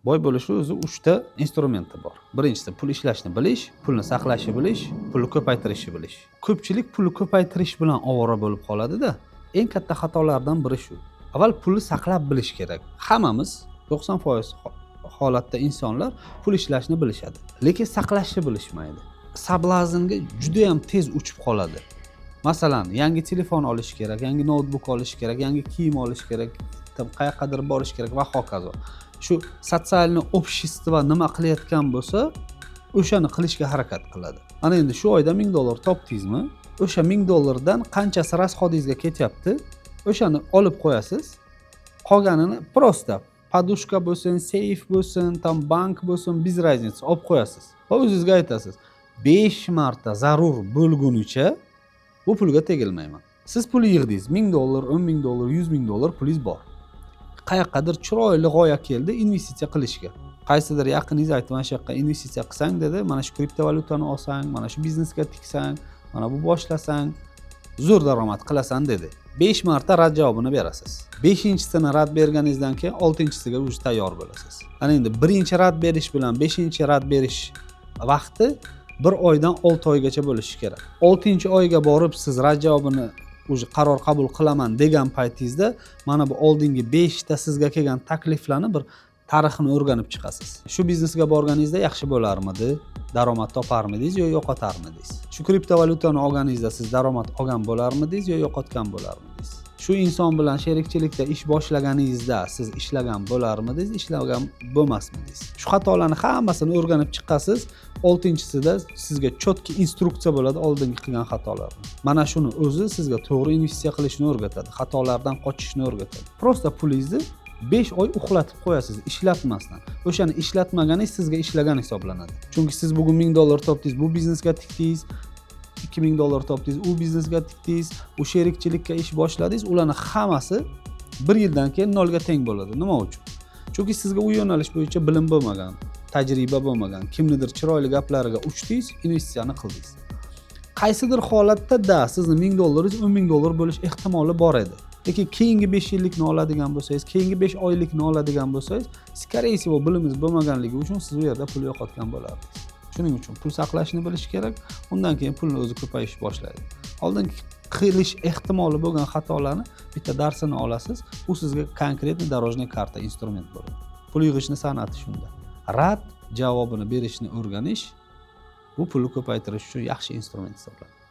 Boy bo'lishning o'zi 3 ta instrumenti bor. Birinchisi pul ishlashni bilish, pulni saqlashni bilish, pulni ko'paytirishni bilish. Ko'pchilik pulni ko'paytirish bilan ovora bo'lib qoladi-da. Eng katta xatolardan biri shu. Avval pulni saqlab bilish kerak. Hammamiz 90% holatda insonlar pul ishlashni bilishadi, lekin saqlashni bilishmaydi. Sablaznga juda ham tez uchib qoladi. Masalan, yangi telefon olish kerak, yangi notebook olish kerak, yangi kiyim olish kerak, qayoqqadir borish kerak va hokazo. Shu sotsialniy общество nima qilayotgan bo'lsa, o'shani qilishga harakat qiladi. Ana endi shu oyda $1000 topdingizmi? O'sha $1000 dan qanchasi rasxodingizga ketyapti? O'shani olib qo'yasiz. Qolganini prosta podushka bo'lsin, seyf bo'lsin, tam bank bo'lsin, biz razница olib qo'yasiz. Va o'zingizga aytasiz, 5 marta zarur bo'lgunicha bu pulga tegilmayman. Siz pul yig'dingiz, $1000, $10,000, $100,000 pulingiz bor. Qayoqqadir chiroyli g'oya keldi investitsiya qilishga. Qaysidir yaqiningiz aytdi, mana shu yoqqa investitsiya qilsang dedi, mana shu kriptovalyutani olsang, mana shu biznesga tiksang, mana bu boshlasang, zo'r daromad qilasan dedi. 5 marta rad javobini berasiz. 5-chisini rad berganingizdan keyin 6-chisiga o'zi tayyor bo'lasiz. Ana endi birinchi rad berish bilan 5-chi rad berish vaqti 1 oydan 6 oygacha bo'lishi kerak. 6-oyga borib siz rad javobini o'zi qaror qabul qilaman degan paytingizda mana bu oldingi 5 ta sizga kelgan takliflarni bir tarixini o'rganib chiqasiz. Shu biznesga borganingizda yaxshi bo'larmidi? Daromad toparmidingiz yo yo'qotarmidingiz? Shu kriptovalyutani olganingizda siz daromad olgan bo'larmidingiz yo yo'qotgan bo'larmidingiz? Shu inson bilan sherikchilikda ish boshlaganingizda siz ishlagan bo'larmidingiz, ishlagan bo'lmasmidingiz? Shu xatolarni hammasini o'rganib chiqasiz. 6-chisida sizga chotki instruksiya bo'ladi oldingi qilgan xatolarni. Mana shuni o'zi sizga to'g'ri investitsiya qilishni o'rgatadi, xatolardan qochishni o'rgatadi. Prosta pulingizni 5 oy uxlatib qo'yasiz, ishlatmasdan. O'shani ishlatmaganingiz sizga ishlagan hisoblanadi. Chunki siz bugun $1000 topdingiz, bu biznesga tikdingiz, $2000 topdingiz, u biznesga tikdingiz, u sherikchilikka ish boshladingiz, ularning hammasi 1 yildan keyin nolga teng bo'ladi. Nima uchun? Chunki sizga u yo'nalish bo'yicha bilim bo'lmagan, tajriba bo'lmagan, kimnidir chiroyli gaplariga uchdingiz, investitsiyani qildingiz. Qaysidir holatda sizni $1000 $10,000 bo'lish ehtimoli bor edi. Lekin keyingi 5 yillikni oladigan bo'lsangiz, keyingi 5 oylikni oladigan bo'lsangiz, скорее всего bilingiz bo'lmaganligi uchun siz u yerda pul yo'qotgan bo'lardingiz. Shuning uchun pul saqlashni bilish kerak, undan keyin pulni o'zi ko'payish boshlaydi. Oldingi qilish ehtimoli bo'lgan xatolarni bitta darsini olasiz, u sizga konkretniy дорожный karta instrument bo'ladi. Pul yig'ishni san'ati shunda. Rad javobini berishni o'rganish bu pulni ko'paytirish uchun yaxshi instrument hisoblanadi.